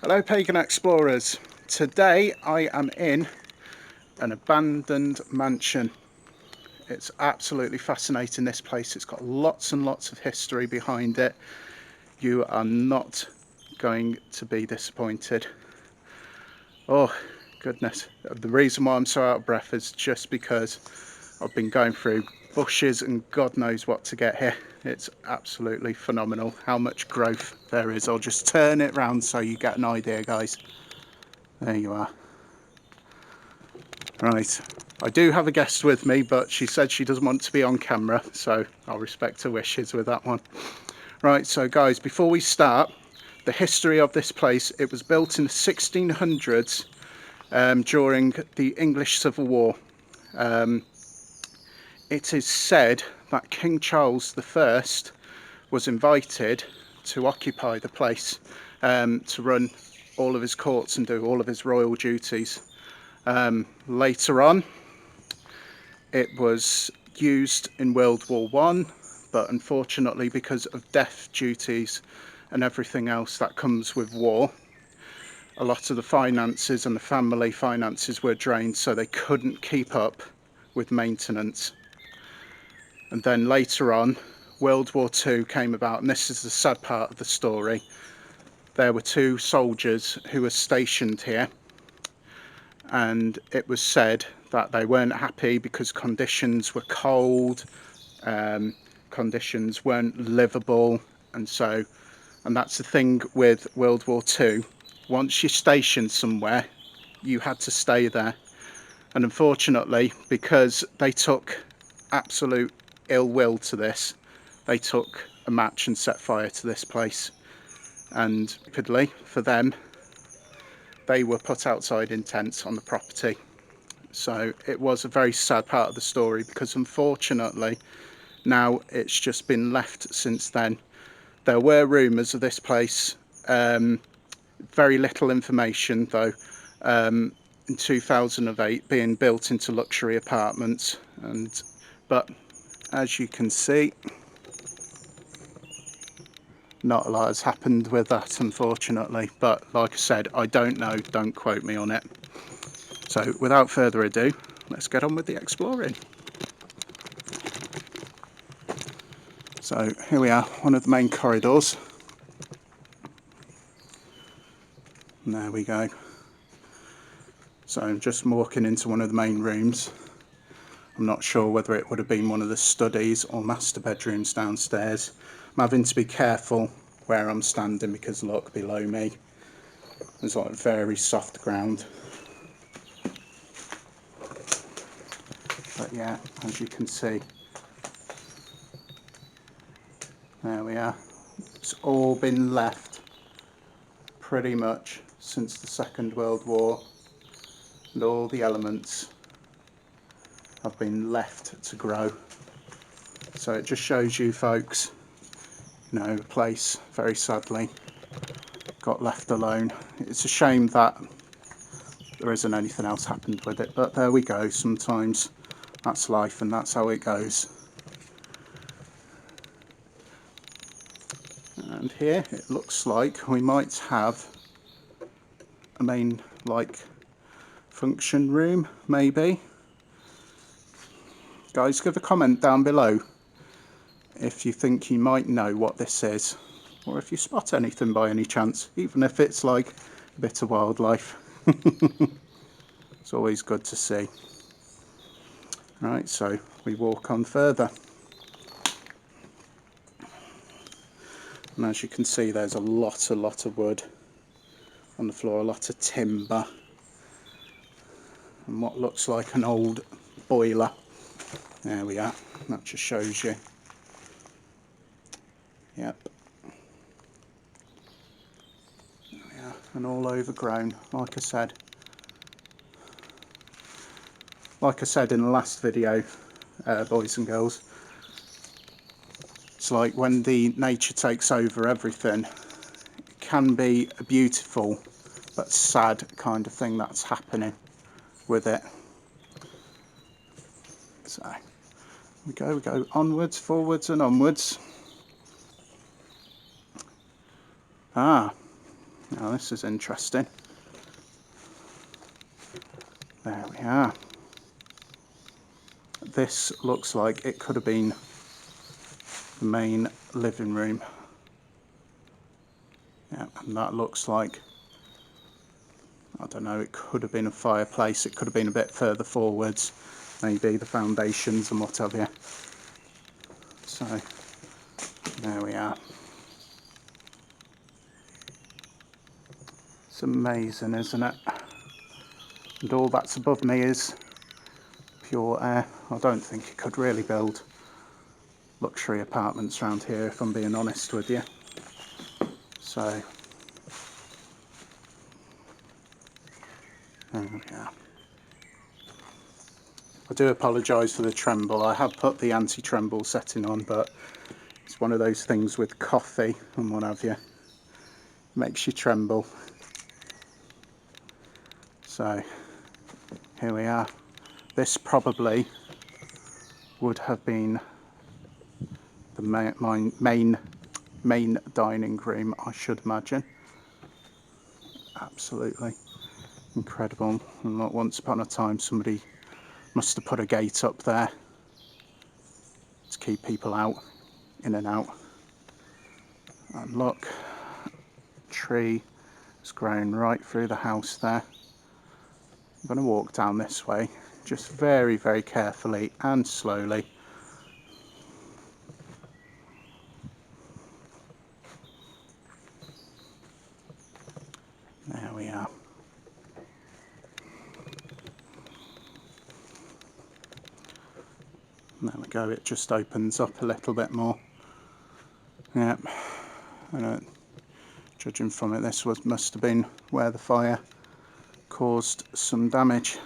Hello Pagan Explorers. Today I am in an abandoned mansion. It's absolutely fascinating, this place. It's got lots and lots of history behind it. You are not going to be disappointed. Oh goodness, the reason why I'm so out of breath is just because I've been going through bushes and God knows what to get here. It's absolutely phenomenal how much growth there is. I'll just turn it round so you get an idea, guys. There you are. Right, I do have a guest with me, but she said she doesn't want to be on camera, so I'll respect her wishes with that one. Right, so guys, before we start, the history of this place: it was built in the 1600s during the English Civil War. It is said that King Charles I was invited to occupy the place, to run all of his courts and do all of his royal duties. Later on, it was used in World War One, but unfortunately, because of death duties and everything else that comes with war, a lot of the finances and the family finances were drained, so they couldn't keep up with maintenance. And then later on, World War Two came about, and this is the sad part of the story. There were two soldiers who were stationed here, and it was said that they weren't happy because conditions were cold, conditions weren't livable, and that's the thing with World War Two. Once you're stationed somewhere, you had to stay there. And unfortunately, because they took absolute ill will to this, they took a match and set fire to this place. And rapidly, for them, they were put outside in tents on the property. So it was a very sad part of the story, because unfortunately now it's just been left since then. There were rumours of this place, very little information though, in 2008 being built into luxury apartments, but as you can see, not a lot has happened with that, unfortunately. But like I said, I don't know, don't quote me on it. So without further ado, let's get on with the exploring. So here we are, one of the main corridors. And there we go. So I'm just walking into one of the main rooms. I'm not sure whether it would have been one of the studies or master bedrooms downstairs. I'm having to be careful where I'm standing because look, below me there's like very soft ground. But yeah, as you can see, there we are. It's all been left pretty much since the Second World War, and all the elements have been left to grow. So it just shows you folks, you know, the place very sadly got left alone. It's a shame that there isn't anything else happened with it, but there we go. Sometimes that's life and that's how it goes. And here it looks like we might have a main function room, maybe. Guys, give a comment down below if you think you might know what this is, or if you spot anything by any chance, even if it's like a bit of wildlife. It's always good to see. Right, so we walk on further. And as you can see, there's a lot of wood on the floor, a lot of timber, and what looks like an old boiler. There we are, that just shows you. Yep. There we are, and all overgrown, like I said. Like I said in the last video, boys and girls, it's like when the nature takes over everything, it can be a beautiful but sad kind of thing that's happening with it. So we go onwards, forwards and onwards. Now this is interesting. There we are. This looks like it could have been the main living room. Yeah, and that looks like, I don't know, it could have been a fireplace. It could have been a bit further forwards, maybe the foundations and what have you. So there we are. It's amazing, isn't it? And all that's above me is pure air. I don't think you could really build luxury apartments around here, if I'm being honest with you. So there we are. I do apologise for the tremble. I have put the anti-tremble setting on, but it's one of those things with coffee and what have you. It makes you tremble. So here we are. This probably would have been the main dining room, I should imagine. Absolutely incredible. And look, once upon a time somebody must have put a gate up there to keep people out, in and out. And look, tree has grown right through the house there. I'm going to walk down this way, just very, very carefully and slowly. There we are. There we go, it just opens up a little bit more. Yep, judging from it, this must have been where the fire caused some damage.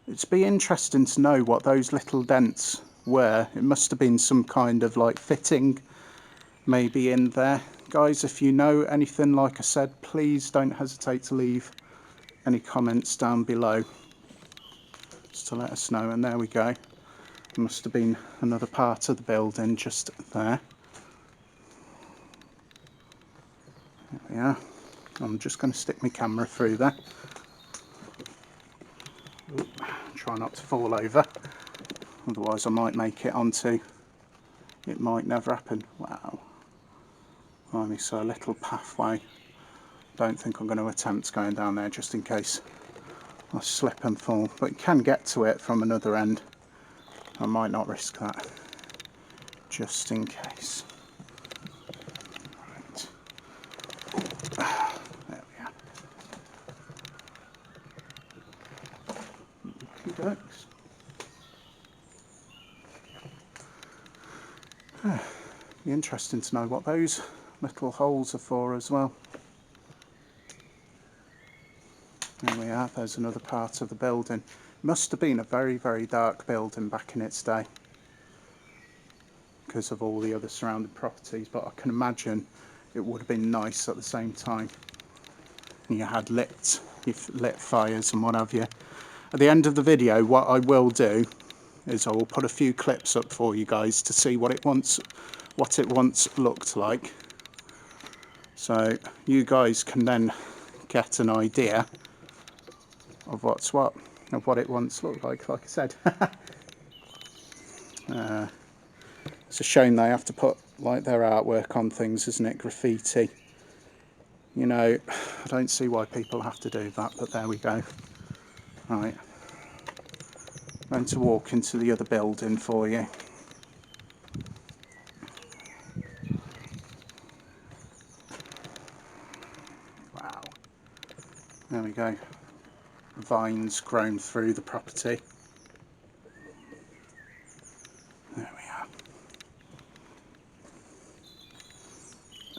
It'd be interesting to know what those little dents were. It must have been some kind of like fitting maybe in there. Guys, if you know anything, like I said, please don't hesitate to leave any comments down below just to let us know. And there we go. Must have been another part of the building just there. There we are. I'm just going to stick my camera through there. Ooh, try not to fall over, otherwise I might make it onto, it might never happen. Wow. Only so a little pathway. Don't think I'm going to attempt going down there just in case I slip and fall, but you can get to it from another end. I might not risk that, just in case. Right. There we are. Urbex. Be interesting to know what those little holes are for as well. There we are, there's another part of the building. Must have been a very, very dark building back in its day because of all the other surrounding properties, but I can imagine it would have been nice at the same time. And you had lit fires and what have you. At the end of the video, what I will do is I will put a few clips up for you guys to see what it once looked like. So you guys can then get an idea of what it once looked like I said. It's a shame they have to put like their artwork on things, isn't it? Graffiti. You know, I don't see why people have to do that, but there we go. Right. I'm going to walk into the other building for you. Wow. There we go. Vines grown through the property. There we are.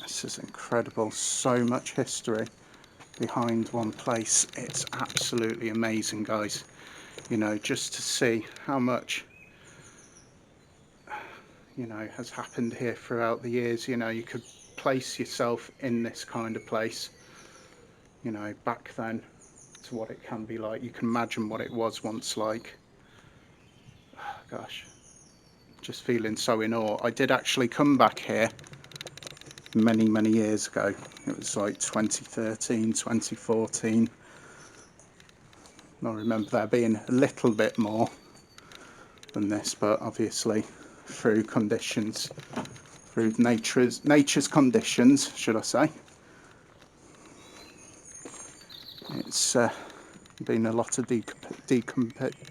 This is incredible. So much history behind one place. It's absolutely amazing, guys. You know, just to see how much, you know, has happened here throughout the years. You know, you could place yourself in this kind of place, you know, back then to what it can be like. You can imagine what it was once like. Oh, gosh, just feeling so in awe. I did actually come back here many years ago. It was like 2013, 2014. I remember there being a little bit more than this, but obviously through conditions, through nature's conditions, should I say, it's been a lot of decomposing.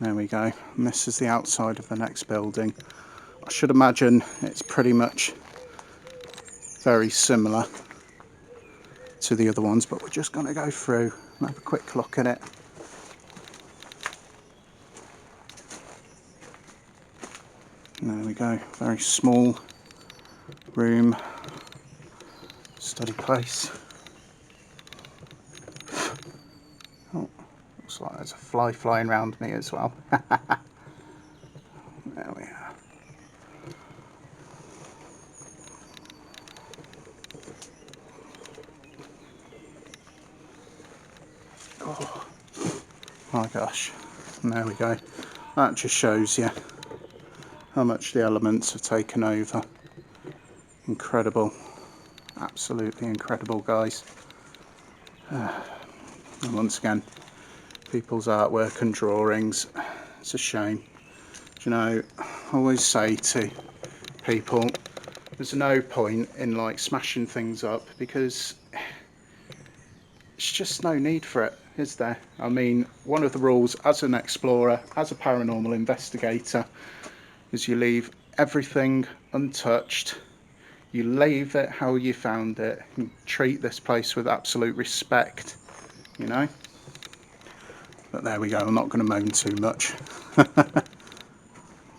There we go, and this is the outside of the next building. I should imagine it's pretty much very similar to the other ones, but we're just going to go through and have a quick look at it. There we go, very small room, study place. Oh, looks like there's a fly flying around me as well. There we are. Oh my gosh, and there we go. That just shows you how much the elements have taken over. Incredible, absolutely incredible, guys. And once again, people's artwork and drawings, it's a shame. Do you know, I always say to people, there's no point in like smashing things up, because it's just no need for it, is there? I mean, one of the rules as an explorer, as a paranormal investigator, is you leave everything untouched. You leave it how you found it, and treat this place with absolute respect, you know? But there we go, I'm not going to moan too much,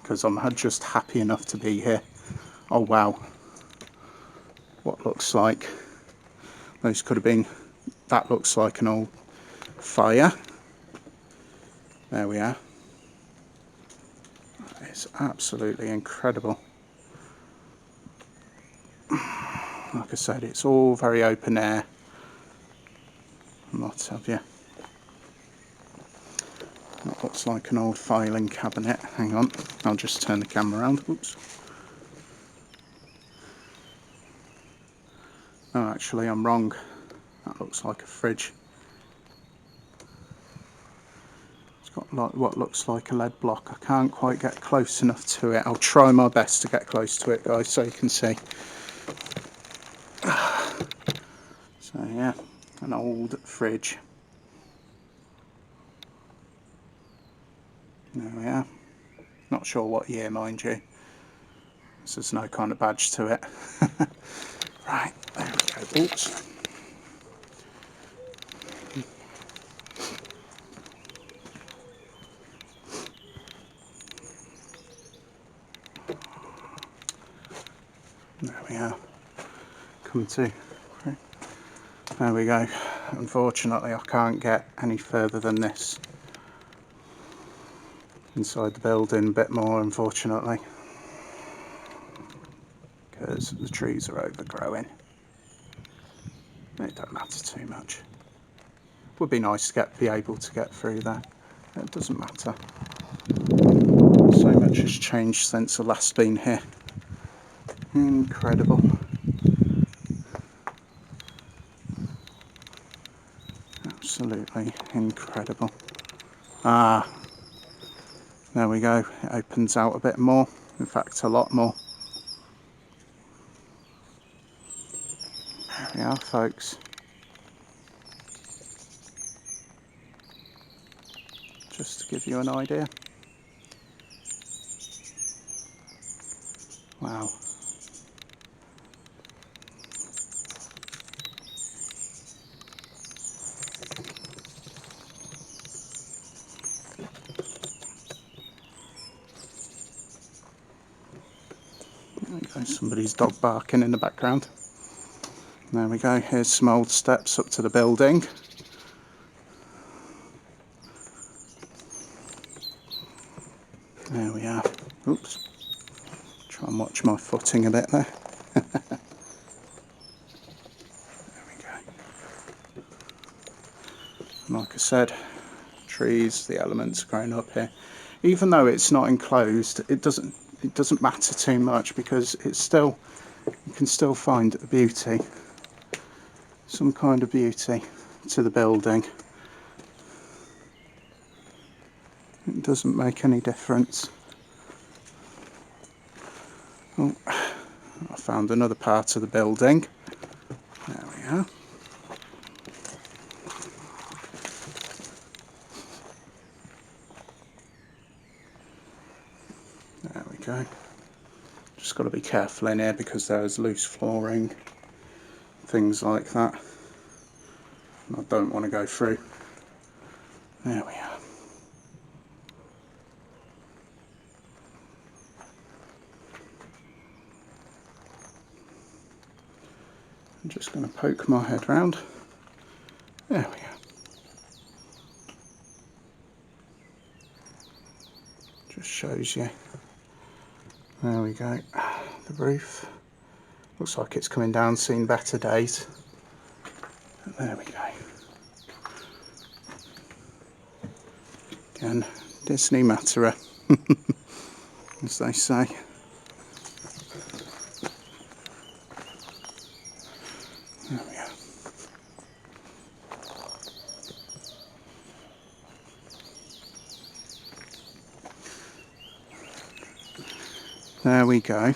because I'm just happy enough to be here. Oh wow, what looks like, those could have been, that looks like an old fire. There we are. It's absolutely incredible. Like I said, it's all very open air. What have you? That looks like an old filing cabinet. Hang on, I'll just turn the camera around. Oops. Oh, actually, I'm wrong. That looks like a fridge. It's got like what looks like a lead block. I can't quite get close enough to it. I'll try my best to get close to it, guys, so you can see. So yeah, an old fridge. There we are. Not sure what year, mind you. There's no kind of badge to it. Right, there we go. Oops. There we are. Come to. There we go. Unfortunately, I can't get any further than this. Inside the building a bit more, unfortunately, because the trees are overgrowing. It don't matter too much. Would be nice to be able to get through there. It doesn't matter. So much has changed since I last been here. Incredible. Absolutely incredible. Ah, there we go. It opens out a bit more. In fact, a lot more. There we are, folks. Just to give you an idea. Wow. There we go, somebody's dog barking in the background. There we go, here's some old steps up to the building. There we are. Oops. Try and watch my footing a bit there. There we go. And like I said, trees, the elements growing up here. even though it's not enclosed, it doesn't matter too much, because it's still, you can still find a beauty, some kind of beauty to the building. It doesn't make any difference. Oh, I found another part of the building. There we are. There we go. Just got to be careful in here because there's loose flooring, things like that. I don't want to go through. There we are. I'm just going to poke my head round. There we are. Just shows you. There we go. The roof. Looks like it's coming down, seen better days. But there we go. Again, Disney Matera, as they say. There we are. There we go.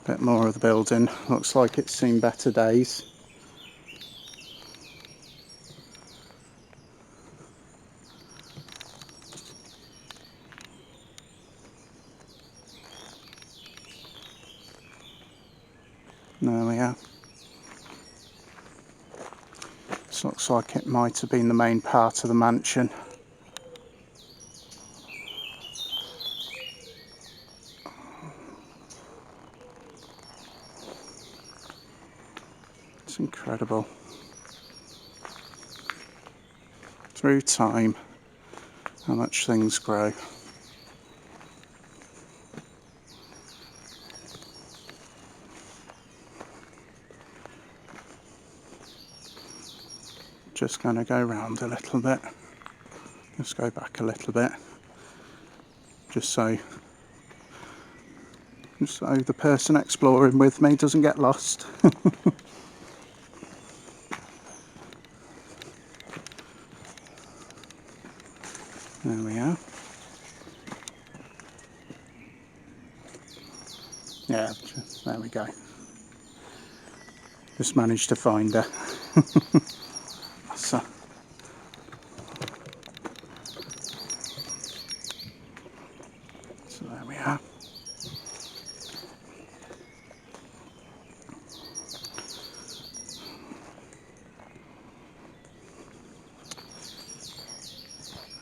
Bit more of the building. Looks like it's seen better days. There we are. This looks like it might have been the main part of the mansion. It's incredible. Through time, how much things grow. Just going to go round a little bit. Just go back a little bit. Just so the person exploring with me doesn't get lost. There we are. Yeah, there we go. Just managed to find her. So, there we are.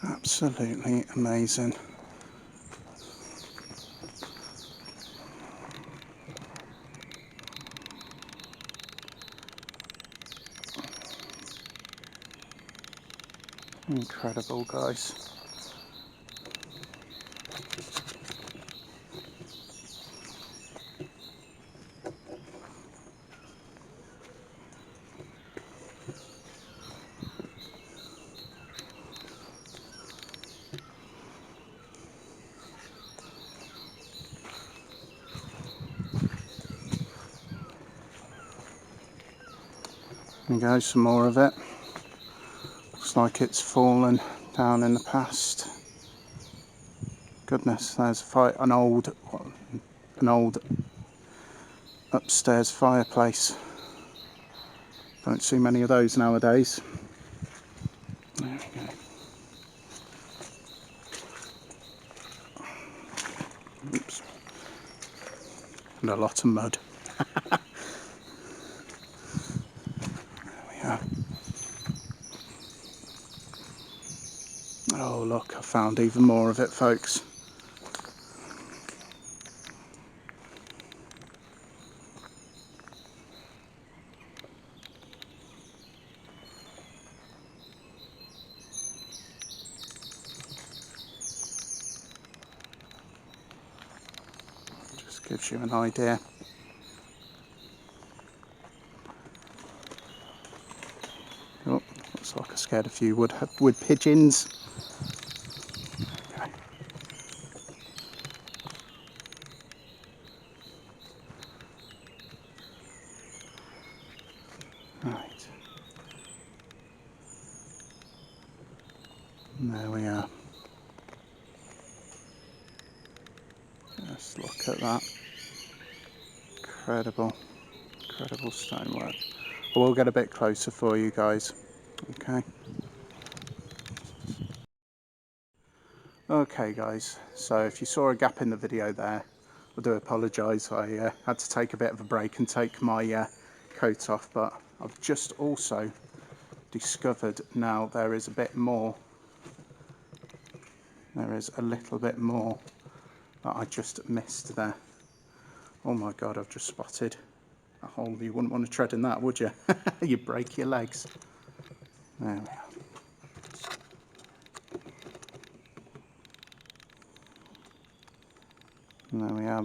Absolutely amazing. Incredible, guys. There we go, some more of it. Looks like it's fallen down in the past. Goodness, there's an old upstairs fireplace. Don't see many of those nowadays. There we go. Oops. And a lot of mud. There we are. Oh look, I found even more of it, folks. Just gives you an idea. Oh, looks like I scared a few wood pigeons. Okay. And there we are. Just look at that. Incredible, incredible stonework. I will get a bit closer for you guys. Okay. Okay guys, so if you saw a gap in the video there, I do apologise. I had to take a bit of a break and take my coat off, but I've just also discovered now there is a bit more. There is a little bit more that I just missed there. Oh my god, I've just spotted a hole. You wouldn't want to tread in that, would you? You'd break your legs. There we are. And there we are.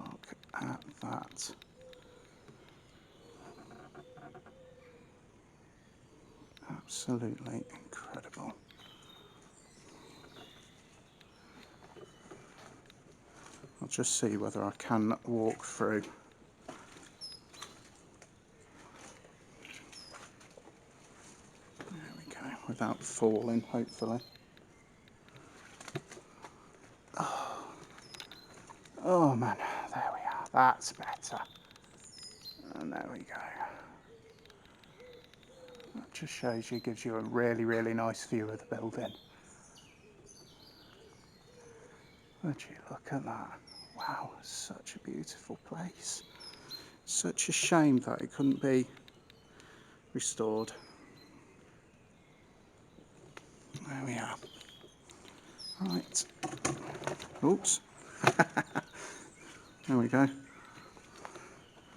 Look at that. Absolutely incredible. I'll just see whether I can walk through. There we go, without falling, hopefully. Oh man, there we are, that's better. And there we go. That just shows you, gives you a really, really nice view of the building. Would you look at that? Wow, such a beautiful place. Such a shame that it couldn't be restored. There we are. Right. Oops. There we go. I'm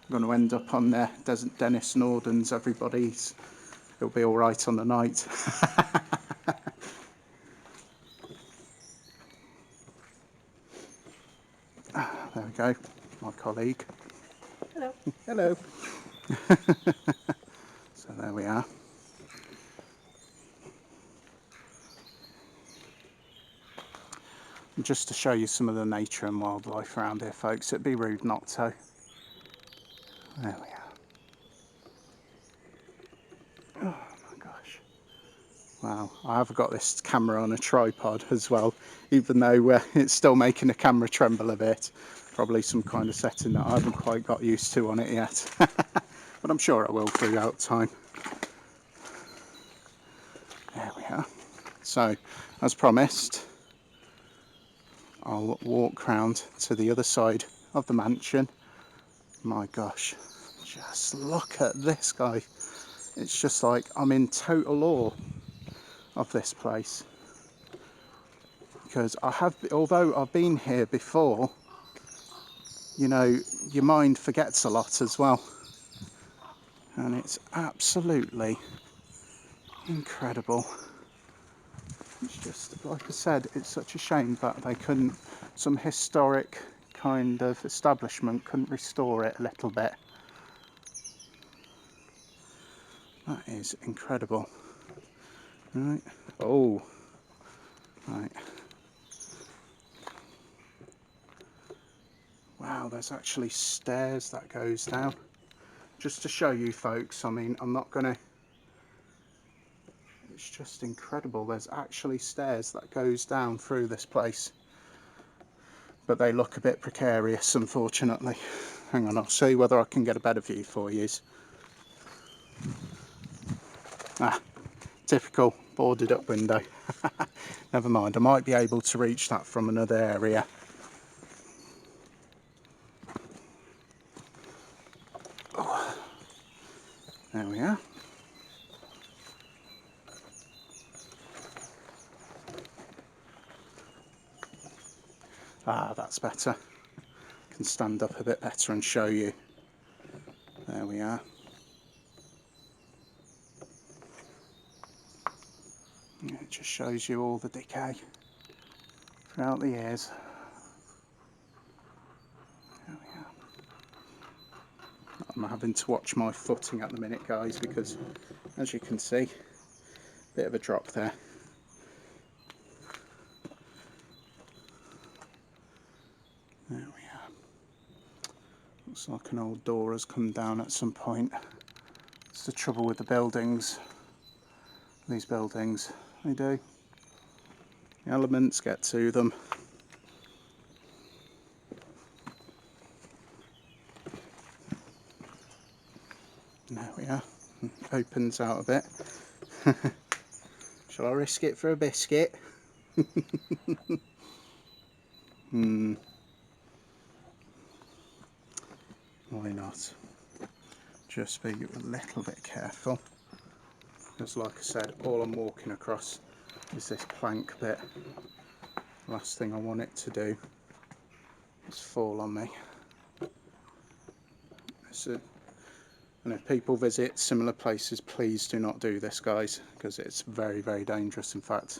going to end up on there. Dennis Norden's Everybody's. It'll be all right on the night. There we go. My colleague. Hello. Hello. So there we are. And just to show you some of the nature and wildlife around here, folks, it'd be rude not to. There we are. Oh my gosh. Wow, I have got this camera on a tripod as well, even though it's still making the camera tremble a bit. Probably some kind of setting that I haven't quite got used to on it yet. But I'm sure I will throughout time. There we are. So, as promised, I'll walk round to the other side of the mansion. My gosh, just look at this, guy. It's just like I'm in total awe of this place. Because although I've been here before, you know, your mind forgets a lot as well. And it's absolutely incredible. It's just, like I said, it's such a shame that they couldn't, some historic kind of establishment couldn't restore it a little bit. That is incredible. Right. Oh. Right. Wow, there's actually stairs that goes down. Just to show you folks, I mean, I'm not gonna, it's just incredible. There's actually stairs that goes down through this place. But they look a bit precarious, unfortunately. Hang on, I'll show you whether I can get a better view for you. Ah, typical boarded up window. Never mind, I might be able to reach that from another area. Oh, there we are. Ah, that's better. Can stand up a bit better and show you. There we are. It just shows you all the decay throughout the years. There we are. I'm having to watch my footing at the minute, guys, because as you can see, a bit of a drop there. There we are. Looks like an old door has come down at some point. It's the trouble with the buildings. these buildings. They do. The elements get to them. There we are. Opens out a bit. Shall I risk it for a biscuit? Why not? Just be a little bit careful. Because like I said, all I'm walking across is this plank bit. Last thing I want it to do is fall on me. And if people visit similar places, please do not do this, guys, because it's very, very dangerous. In fact,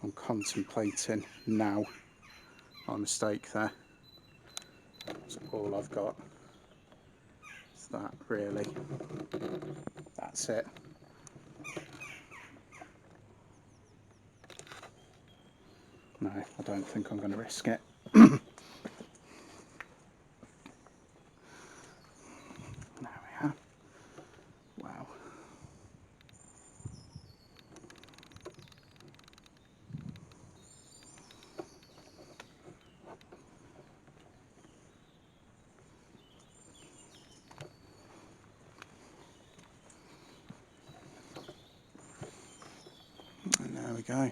I'm contemplating now my mistake there. That's all I've got. Is that really? That's it. No, I don't think I'm going to risk it. There we are. Wow. And there we go.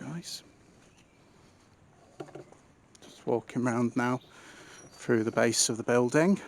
Guys, just walking around now through the base of the building.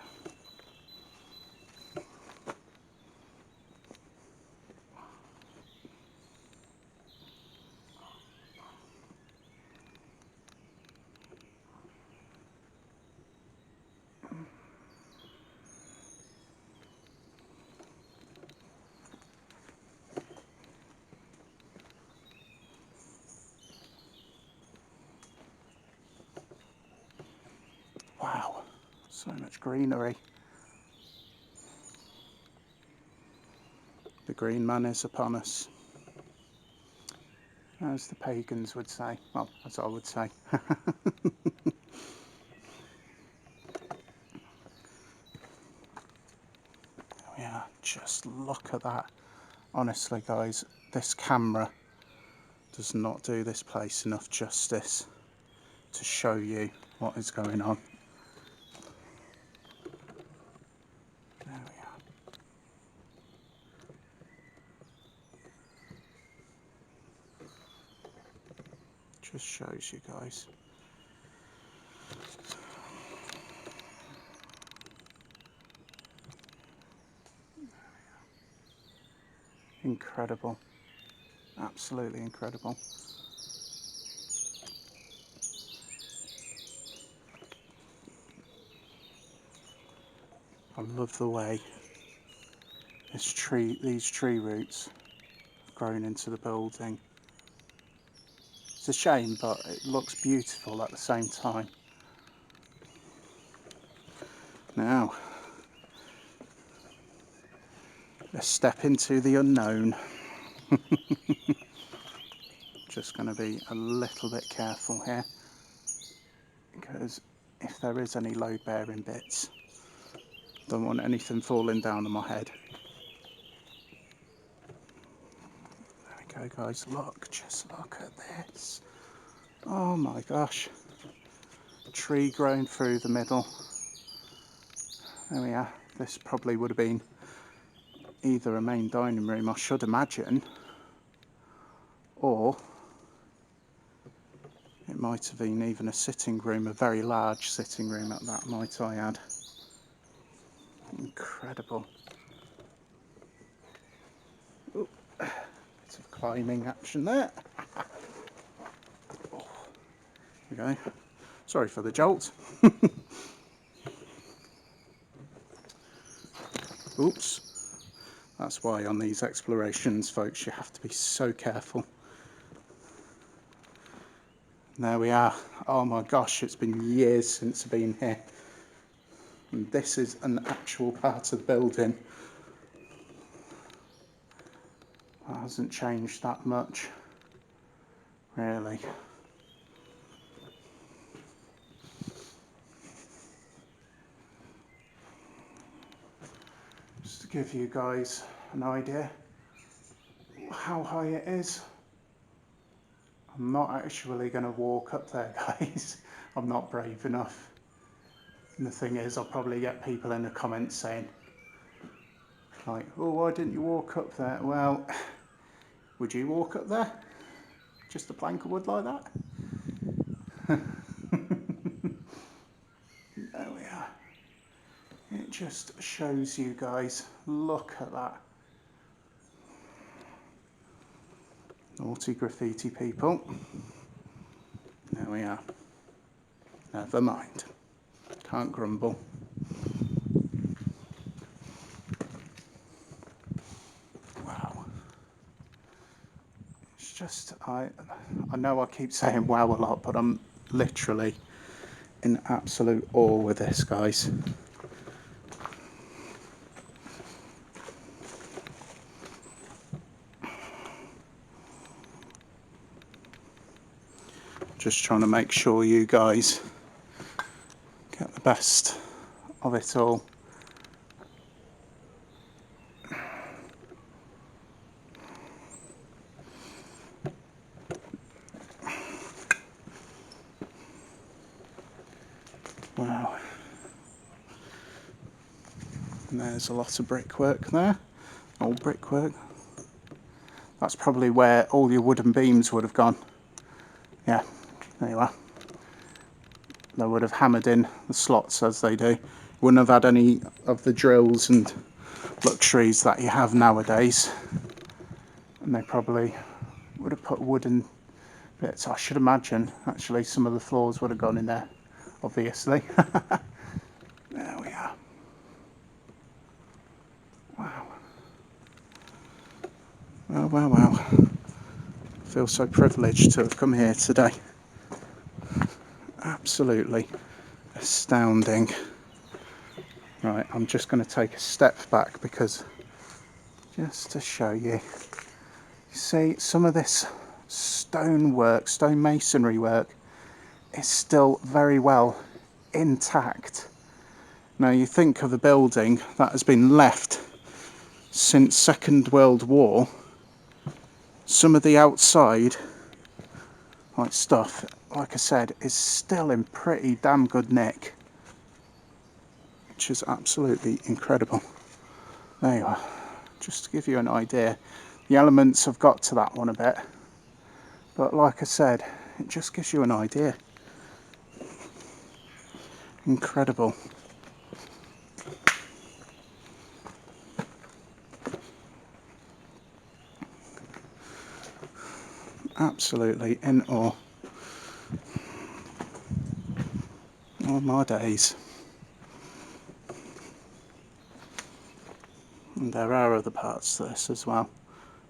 Wow, so much greenery. The green man is upon us, as the pagans would say. Well, as I would say. Yeah, just look at that. Honestly, guys, this camera does not do this place enough justice to show you what is going on. There we are. Just shows you guys. Incredible. Absolutely incredible. I love the way these tree roots have grown into the building. It's a shame, but it looks beautiful at the same time. Now, let's step into the unknown. Just going to be a little bit careful here, because if there is any load bearing bits, don't want anything falling down on my head. There we go, guys. Look, just look at this. Oh my gosh. Tree growing through the middle. There we are. This probably would have been either a main dining room, I should imagine, or it might have been even a sitting room, a very large sitting room at that, might I add. Incredible. Ooh, bit of climbing action there. Oh, there we go. Sorry for the jolt. Oops. That's why on these explorations, folks, you have to be so careful. And there we are. Oh my gosh, it's been years since I've been here. And this is an actual part of the building. It hasn't changed that much, really. give you guys an idea how high it is. I'm not actually going to walk up there, guys. I'm not brave enough. And the thing is, I'll probably get people in the comments saying, like, oh, why didn't you walk up there? Well, would you walk up there? Just a plank of wood like that? There we are. It just shows you guys. Look at that. Naughty graffiti people. There we are. Never mind. Can't grumble. Wow. It's just, I know I keep saying wow a lot, but I'm literally in absolute awe with this, guys. Just trying to make sure you guys get the best of it all. Wow. And there's a lot of brickwork there, old brickwork. That's probably where all your wooden beams would have gone. Yeah, there you are. They would have hammered in the slots as they do. Wouldn't have had any of the drills and luxuries that you have nowadays. And they probably would have put wooden bits. I should imagine, actually, some of the floors would have gone in there, obviously. There we are. Wow. Wow, wow, wow. I feel so privileged to have come here today. Absolutely astounding. Right, I'm just going to take a step back because just to show you, you see some of this stonework, stone masonry work is still very well intact. Now you think of a building that has been left since Second World War, some of the outside like stuff, like I said, is still in pretty damn good nick, which is absolutely incredible. There you are. Just to give you an idea, the elements have got to that one a bit, but like I said, it just gives you an idea. Incredible. Absolutely in awe. All my days. And there are other parts to this as well,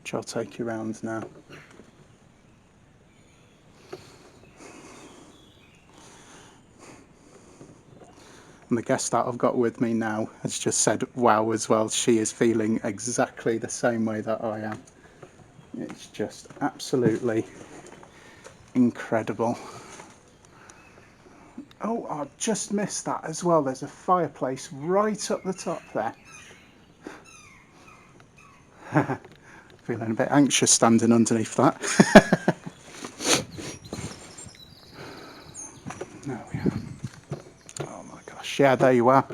which I'll take you around now. And the guest that I've got with me now has just said wow as well. She is feeling exactly the same way that I am. It's just absolutely incredible. Oh, I just missed that as well. There's a fireplace right up the top there. Feeling a bit anxious standing underneath that. There we are. Oh my gosh. Yeah, there you are.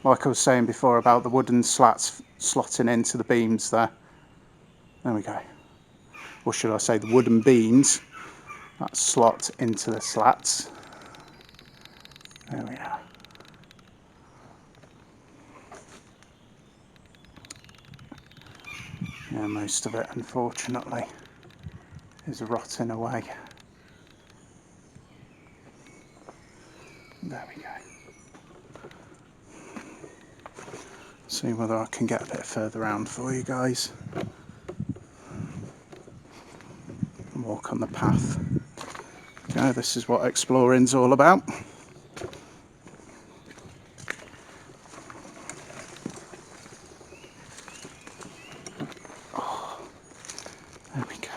Like I was saying before about the wooden slats slotting into the beams there. There we go. Or should I say the wooden beams that slot into the slats. There we are. Yeah, most of it, unfortunately, is rotting away. There we go. See whether I can get a bit further around for you guys. And walk on the path. Okay, this is what exploring's all about. There we go.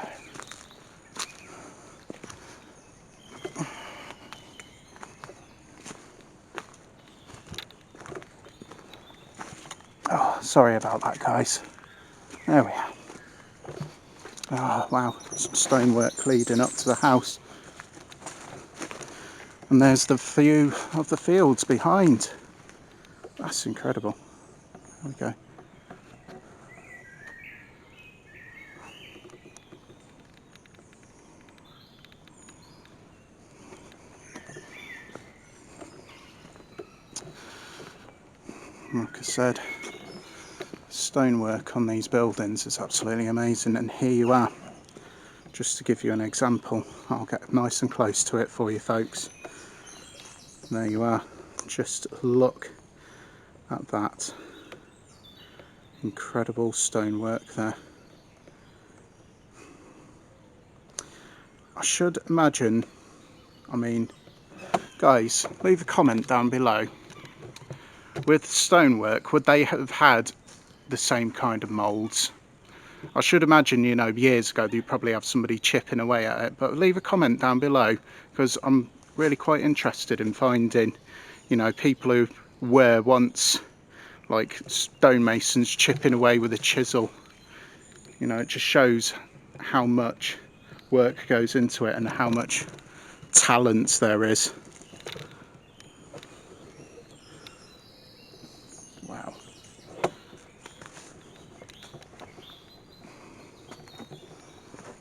Sorry about that, guys. There we are. Oh wow, some stonework leading up to the house. And there's the view of the fields behind. That's incredible. There we go. Like I said, stonework on these buildings is absolutely amazing, and here you are. Just to give you an example, I'll get nice and close to it for you folks. There you are. Just look at that incredible stonework there. I should imagine, I mean, guys, leave a comment down below. With stonework, would they have had the same kind of moulds? I should imagine, you know, years ago you'd probably have somebody chipping away at it, but leave a comment down below, because I'm really quite interested in finding, you know, people who were once like stonemasons chipping away with a chisel. You know, it just shows how much work goes into it and how much talent there is. Wow.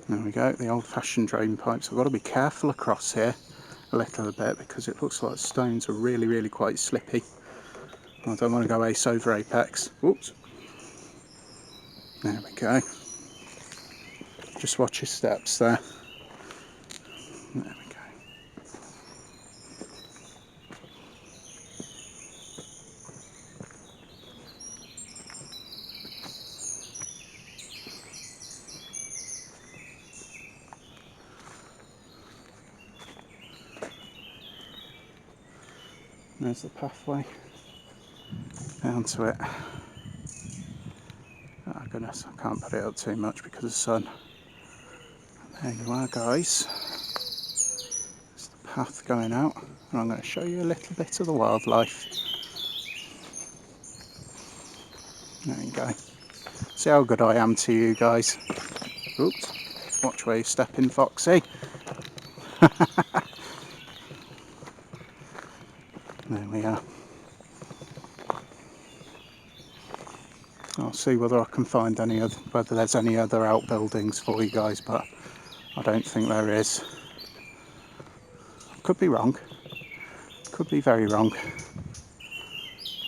There we go, the old-fashioned drain pipes. I've got to be careful across here a little bit because it looks like stones are really quite slippy. I don't want to go ace over apex. Oops. There we go. Just watch your steps there. There we go. There's the pathway down to it. Oh goodness, I can't put it up too much because of the sun. There you are, guys. There's the path going out, and I'm going to show you a little bit of the wildlife. There you go. See how good I am to you guys. Oops, watch where you're stepping, Foxy. There we are. I'll see whether I can find any other, whether there's any other outbuildings for you guys, but I don't think there is. Could be wrong. Could be very wrong.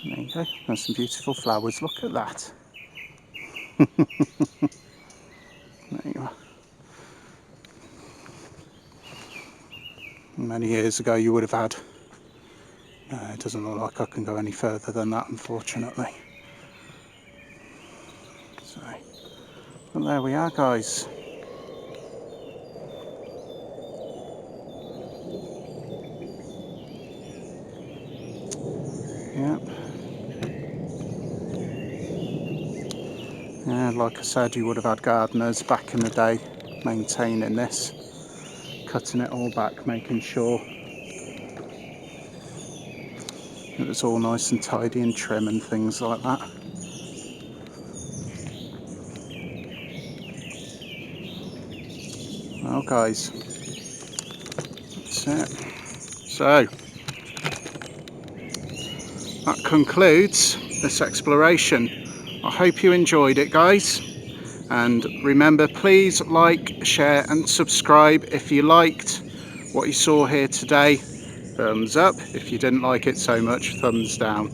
There you go. There's some beautiful flowers. Look at that. There you are. Many years ago you would have had. It doesn't look like I can go any further than that, unfortunately. So, but there we are, guys. Yep. Yeah, like I said, you would have had gardeners back in the day maintaining this, cutting it all back, making sure it was all nice and tidy and trim and things like that. Well, guys, that's it. So, that concludes this exploration. I hope you enjoyed it, guys. And remember, please like, share and subscribe if you liked what you saw here today. Thumbs up. If you didn't like it so much, thumbs down.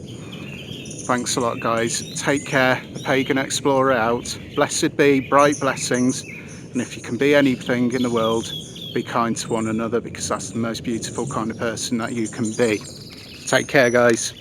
Thanks a lot, guys. Take care. The Pagan Explorer out. Blessed be, bright blessings. And if you can be anything in the world, be kind to one another, because that's the most beautiful kind of person that you can be. Take care, guys.